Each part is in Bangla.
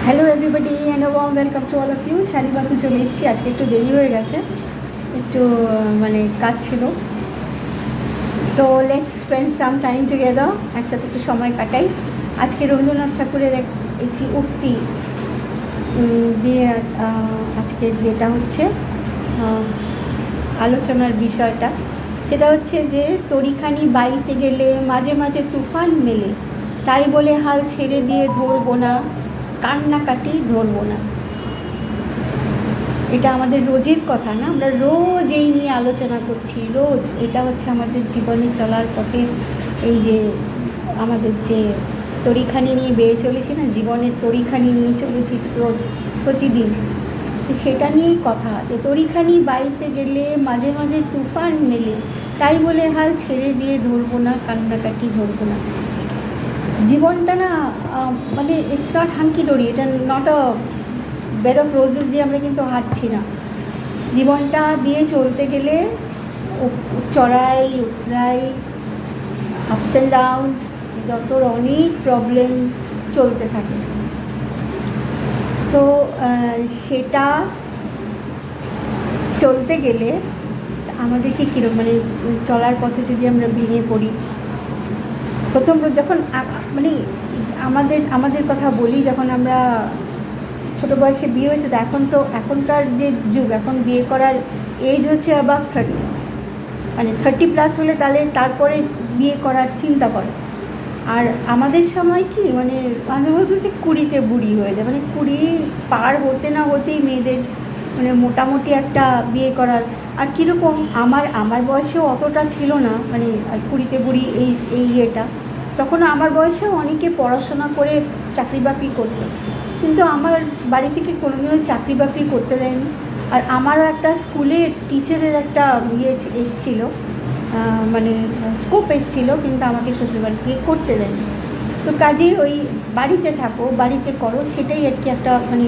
Hello everybody and warm welcome to all of you. Shari Basu চলে এসেছি। আজকে একটু দেরি হয়ে গেছে, একটু মানে কাজ ছিল। তো let's spend some time together, একসাথে একটু সময় কাটাই। আজকে রবীন্দ্রনাথ ঠাকুরের একটি উক্তি দিয়ে আজকের যেটা হচ্ছে আলোচনার বিষয়টা, সেটা হচ্ছে যে তরিখানি বাইতে গেলে মাঝে মাঝে তুফান মেলে, তাই বলে হাল ছেড়ে দিয়ে ধরবো না, কান্নাকাটি ধরবো না। এটা আমাদের রোজের কথা না, আমরা রোজ এই নিয়ে আলোচনা করছি। রোজ এটা হচ্ছে আমাদের জীবনে চলার পথে এই যে আমাদের যে তরিখানি নিয়ে বেয়ে চলেছি না, জীবনের তরিখানি নিয়ে চলেছি রোজ প্রতিদিন। তো সেটা নিয়েই কথা, যে তরিখানি বাইতে গেলে মাঝে মাঝে তুফান মেলে, তাই বলে হাল ছেড়ে দিয়ে ধরবো না, কান্নাকাটি ধরবো না। জীবনটা না মানে ইটস নট হাঙ্কি ডোরি, এটা not a bed of roses দিয়ে আমরা কিন্তু হাঁটছি না। জীবনটা দিয়ে চলতে গেলে চড়াই উতরাই, আপস অ্যান্ড ডাউনস, যত অনেক প্রবলেম চলতে থাকে। তো সেটা চলতে গেলে আমাদেরকে কীরকম মানে চলার পথে যদি আমরা ভেঙে পড়ি, প্রথম যখন মানে আমাদের কথা বলি, যখন আমরা ছোটো বয়সে বিয়ে হয়েছে, তো এখনকার যে যুগ, এখন বিয়ে করার এজ হচ্ছে অ্যাবাভ 30, মানে 30+ হলে তারপরে বিয়ে করার চিন্তা করে। আর আমাদের সময় কি মানে মাঝে বলতো যে 20তে বুড়ি হয়ে যায়, মানে 20 পার হতে না হতেই মেয়েদের মানে মোটামুটি একটা বিয়ে করার। আর কীরকম আমার বয়সেও অতটা ছিল না, মানে 20তে বুড়ি এই ইয়েটা। তখন আমার বয়সেও অনেকে পড়াশোনা করে চাকরি বাকরি করতো, কিন্তু আমার বাড়ি থেকে কোনোদিনও চাকরি বাকরি করতে দেয়নি। আর আমারও একটা স্কুলে টিচারের একটা ইয়ে এসেছিলো, মানে স্কোপ এসেছিলো, কিন্তু আমাকে শ্বশুরবাড়ি থেকে করতে দেয়নি। তো কাজেই ওই বাড়িতে থাকো, বাড়িতে করো, সেটাই আর কি একটা মানে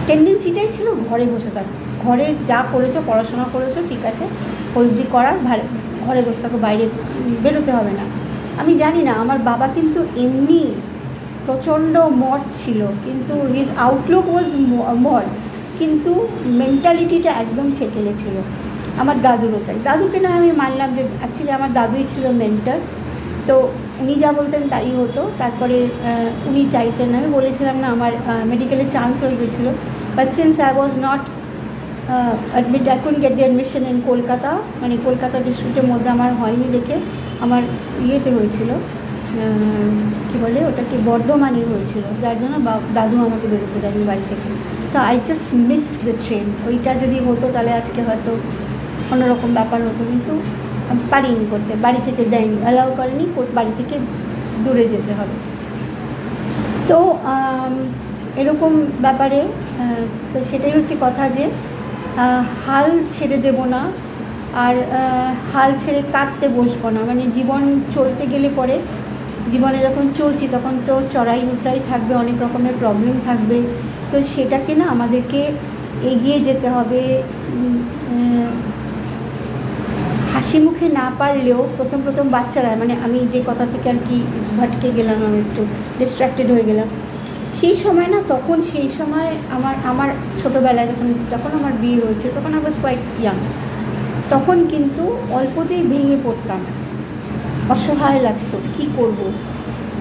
টেন্ডেন্সিটাই ছিল ঘরে বসে থাকো। ঘরে যা করেছো, পড়াশোনা করেছো, ঠিক আছে, ওই অবধি করার, ঘরে বসে থাকো, বাইরে বেরোতে হবে না। আমি জানি না, আমার বাবা কিন্তু এমনি প্রচণ্ড মড ছিল, কিন্তু হিজ আউটলুক ওয়াজ মড, কিন্তু মেন্টালিটিটা একদম সেকেলে ছিল। আমার দাদুরও তাই। দাদুকে না আমি মানলাম যে অ্যাকচুয়ালি আমার দাদুই ছিল মেন্টর, তো উনি যা বলতেন তাই হতো। তারপরে উনি চাইতেন, আমি বলেছিলাম না আমার মেডিকেলে চান্স হয়ে গেছিলো, but since I was not admit, I couldn't gate the admission in Kolkata, মানে কলকাতা ডিস্ট্রিক্টের মধ্যে আমার হয়নি দেখে আমার ইয়েতে হয়েছিল, কী বলে ওটাকে, বর্ধমানে হয়েছিল, যার জন্য দাদু আমাকে বেরোতে দেয়নি বাড়ি থেকে। তো I just missed the train. ওইটা যদি হতো তাহলে আজকে হয়তো অন্যরকম ব্যাপার হতো, কিন্তু পারিনি করতে, বাড়ি থেকে দেয়নি, অ্যালাউ করেনি, বাড়ি থেকে দূরে যেতে হবে। তো এরকম ব্যাপারে তো সেটাই হচ্ছে কথা, যে হাল ছেড়ে দেব না, আর হাল ছেড়ে কাটতে বসবো না। মানে জীবন চলতে গেলে পরে, জীবনে যখন চলছি তখন তো চড়াই উঁচাই থাকবে, অনেক রকমের প্রবলেম থাকবে। তো সেটাকে না আমাদেরকে এগিয়ে যেতে হবে। হাসি মুখে না পারলেও প্রথম বাচ্চারা, মানে আমি যে কথা থেকে আর কি ভটকে গেলাম, আমি একটু ডিস্ট্র্যাক্টেড হয়ে গেলাম, সেই সময় না, তখন সেই সময় আমার ছোটোবেলায় যখন আমার বিয়ে হয়েছে, তখন আই ওয়াজ কোয়াইট ইয়াং, তখন কিন্তু অল্পতেই ভেঙে পড়তাম, অসহায় লাগতো, কী করব।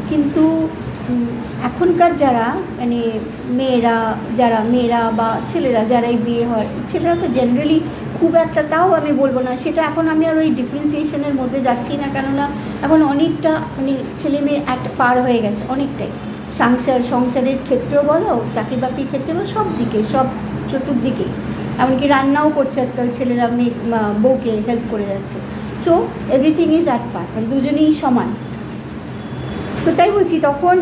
কিন্তু এখনকার যারা মানে মেয়েরা বা ছেলেরা যারাই বিয়ে হয়, ছেলেরা তো জেনারেলি খুব একটা, তাও আমি বলবো না সেটা, এখন আমি আর ওই ডিফারেন্সিয়েশনের মধ্যে যাচ্ছি না, কেননা এখন অনেকটা মানে ছেলে মেয়ে একটা পার হয়ে গেছে অনেকটাই, সংসারের ক্ষেত্রেও বলো, চাকরি বাকরির ক্ষেত্রে বলো, সব দিকে, সব চতুর্দিকেই। এমনকি রান্নাও করছে আজকাল ছেলেরা, মেয়ে বউকে হেল্প করে যাচ্ছে। সো এভরিথিং ইজ অ্যাট পার, মানে দুজনেই সমান। তো তাই বলছি, তখন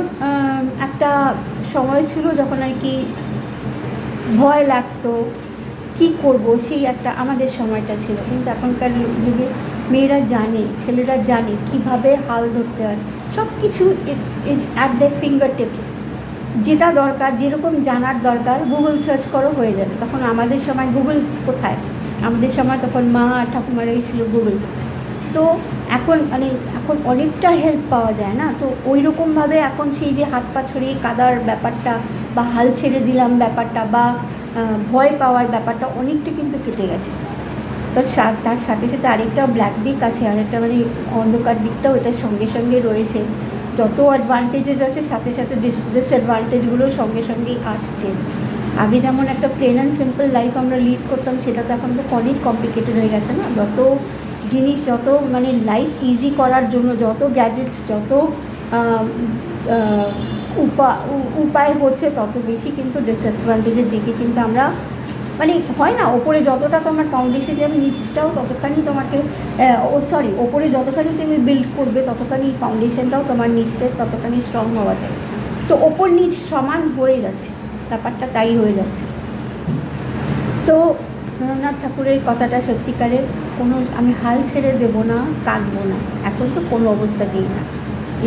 একটা সময় ছিল যখন আর কি ভয় লাগতো, কী করব, সেই একটা আমাদের সময়টা ছিল। কিন্তু এখনকার যুগে মেয়েরা জানে, ছেলেরা জানে কীভাবে হাল ধরতে হয়, সব কিছু is at the finger tips. যেটা দরকার, যেরকম জানার দরকার, গুগল সার্চ করো, হয়ে যাবে। তখন আমাদের সময় গুগল কোথায়, আমাদের সময় তখন মা ঠাকুমারাই ছিল গুগল। তো এখন মানে এখন অনেকটা হেল্প পাওয়া যায় না, তো ওই রকমভাবে এখন সেই যে হাত পা ছড়িয়ে কাদার ব্যাপারটা বা হাল ছেড়ে দিলাম ব্যাপারটা বা ভয় পাওয়ার ব্যাপারটা অনেকটা কিন্তু কেটে গেছে। তো তার সাথে সাথে আরেকটা ব্ল্যাক দিক আছে, আরেকটা মানে অন্ধকার দিকটাও এটার সঙ্গে সঙ্গে রয়েছে। যত অ্যাডভান্টেজেস আছে সাথে সাথে ডিসঅ্যাডভান্টেজগুলোও সঙ্গে সঙ্গেই আসছে। আগে যেমন একটা প্লেন অ্যান্ড সিম্পল লাইফ আমরা লিড করতাম, সেটা তো এখন তো অনেক কমপ্লিকেটেড হয়ে গেছে না। যত জিনিস, যত মানে লাইফ ইজি করার জন্য যত গ্যাজেটস, যত উপায় হচ্ছে, তত বেশি কিন্তু ডিসঅ্যাডভান্টেজের দিকে কিন্তু আমরা মানে হয় না, ওপরে যতটা তোমার ফাউন্ডেশন যাবে নিচটাও ততখানি তোমাকে ওপরে যতখানি তুমি বিল্ড করবে ততখানি ফাউন্ডেশনটাও তোমার নিচের ততখানি স্ট্রং হওয়া যায়। তো ওপর নিচ সমান হয়ে যাচ্ছে, ব্যাপারটা তাই হয়ে যাচ্ছে। তো রবীন্দ্রনাথ ঠাকুরের কথাটা সত্যিকারের, কোনো আমি হাল ছেড়ে দেবো না, কাঁদবো না, এখন তো কোনো অবস্থাতেই না।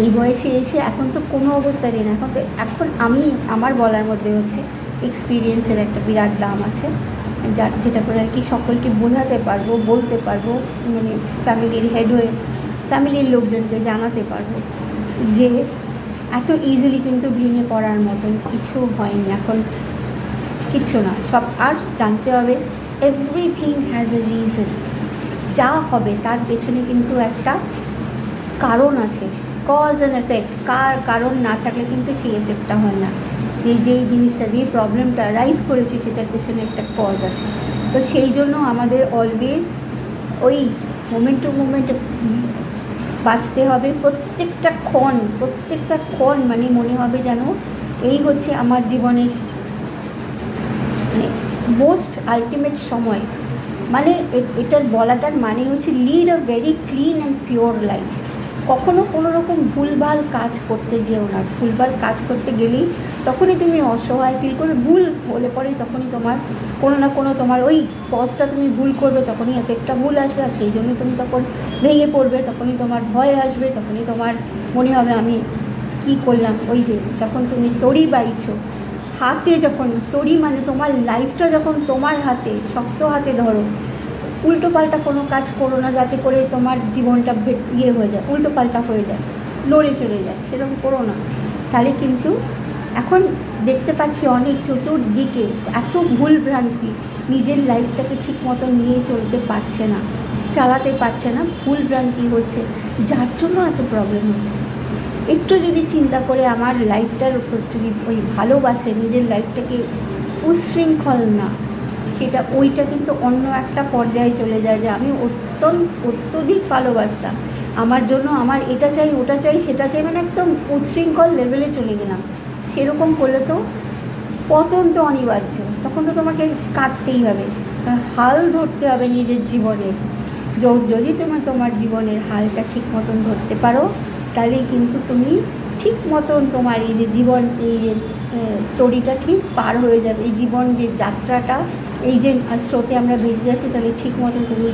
এই বয়সে এসে এখন তো কোনো অবস্থাতেই না। এখন আমি আমার বলার মধ্যে হচ্ছে এক্সপিরিয়েন্সের একটা বিরাট দাম আছে, যেটা করে আর কি সকলকে বোঝাতে পারবো, বলতে পারবো, মানে ফ্যামিলির হেড হয়ে ফ্যামিলির লোকজনকে জানাতে পারবো যে এত ইজিলি কিন্তু ভেঙে পড়ার মতন কিছু হয়নি, এখন কিচ্ছু না। সব আর জানতে হবে এভরিথিং হ্যাজ এ রিজন। যা হবে তার পেছনে কিন্তু একটা কারণ আছে, কজ অ্যান্ড এফেক্ট। কারণ না থাকলে কিন্তু সেই এফেক্টটা হয় না। যেই জিনিসটা, যেই প্রবলেমটা রাইজ করেছে সেটার পেছনে একটা কজ আছে। তো সেই জন্য আমাদের অলওয়েজ ওই মোমেন্ট টু মোমেন্ট বাঁচতে হবে। প্রত্যেকটা ক্ষণ মানে মনে হবে যেন এই হচ্ছে আমার জীবনের মানে মোস্ট আলটিমেট সময়। মানে এটার বলাটার মানে হচ্ছে lead a very clean and pure life. কখনো কোনো রকম ভুলভাল কাজ করতে যেও না। ভুলভাল কাজ করতে গেলেই তখনই তুমি অসহায় ফিল করবে। ভুল হলে পরেই তখনই তোমার কোনো না কোনো তোমার ওই কজটা তুমি ভুল করবে, তখনই এফেক্টটা ভুল আসবে, আর সেই জন্য তুমি তখন ভেঙে পড়বে, তখনই তোমার ভয় আসবে, তখনই তোমার মনে হবে আমি কি করলাম। ওই যে যখন তুমি তড়ি বাইছো হাতে, যখন তড়ি মানে তোমার লাইফটা যখন তোমার হাতে, শক্ত হাতে ধরো, উল্টো পাল্টা কোনো কাজ করো না যাতে করে তোমার জীবনটা হয়ে যায়, উল্টো পাল্টা হয়ে যায়, লড়ে চলে যায়, সেরকম করো না। তাহলে কিন্তু এখন দেখতে পাচ্ছি অনেক চতুর্দিকে এত ভুল ভ্রান্তি, নিজের লাইফটাকে ঠিক মতো নিয়ে চলতে পারছে না, চালাতে পারছে না, ভুল ভ্রান্তি হচ্ছে, যার জন্য এত প্রবলেম হচ্ছে। একটু যদি চিন্তা করে আমার লাইফটার উপর যদি ওই ভালোবাসে, নিজের লাইফটাকে উচ্ছৃঙ্খল না, সেটা ওইটা কিন্তু অন্য একটা পর্যায়ে চলে যায়, যে আমি অত্যধিক ভালোবাসতাম, আমার জন্য আমার এটা চাই, ওটা চাই, সেটা চাই, মানে একদম উচ্ছৃঙ্খল লেভেলে চলে গেলাম। সেরকম করলে তো পতন তো অনিবার্য, তখন তো তোমাকে কাটতেই হবে, হাল ধরতে হবে নিজের জীবনের। যদি তুমি তোমার জীবনের হালটা ঠিক মতন ধরতে পারো, তাহলেই কিন্তু তুমি ঠিক মতন তোমার এই যে জীবন, এই যে তড়িটা ঠিক পার হয়ে যাবে, এই জীবন যে যাত্রাটা, এই যে স্রোতে আমরা ভেসে যাচ্ছি, তাহলে ঠিক মতন তুমি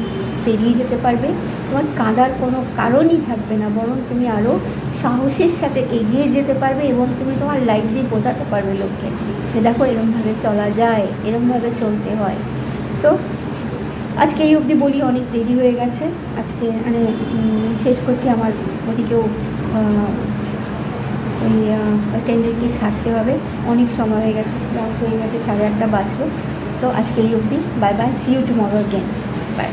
পেরিয়ে যেতে পারবে। তোমার কাঁদার কোনো কারণই থাকবে না, বরং তুমি আরও সাহসের সাথে এগিয়ে যেতে পারবে, এবং তুমি তোমার লাইফ দিয়ে বোঝাতে পারবে লোককে যে দেখো এরমভাবে চলা যায়, এরমভাবে চলতে হয়। তো আজকে এই অবধি বলি, অনেক দেরি হয়ে গেছে আজকে, মানে শেষ করছি। আমার ওদিকেও ওই টেন্ডারকে ছাড়তে হবে, অনেক সময় হয়ে গেছে, রাত হয়ে গেছে, 8:30 বাজলো। তো আজকে এই অবধি, bye bye, see you tomorrow again, by.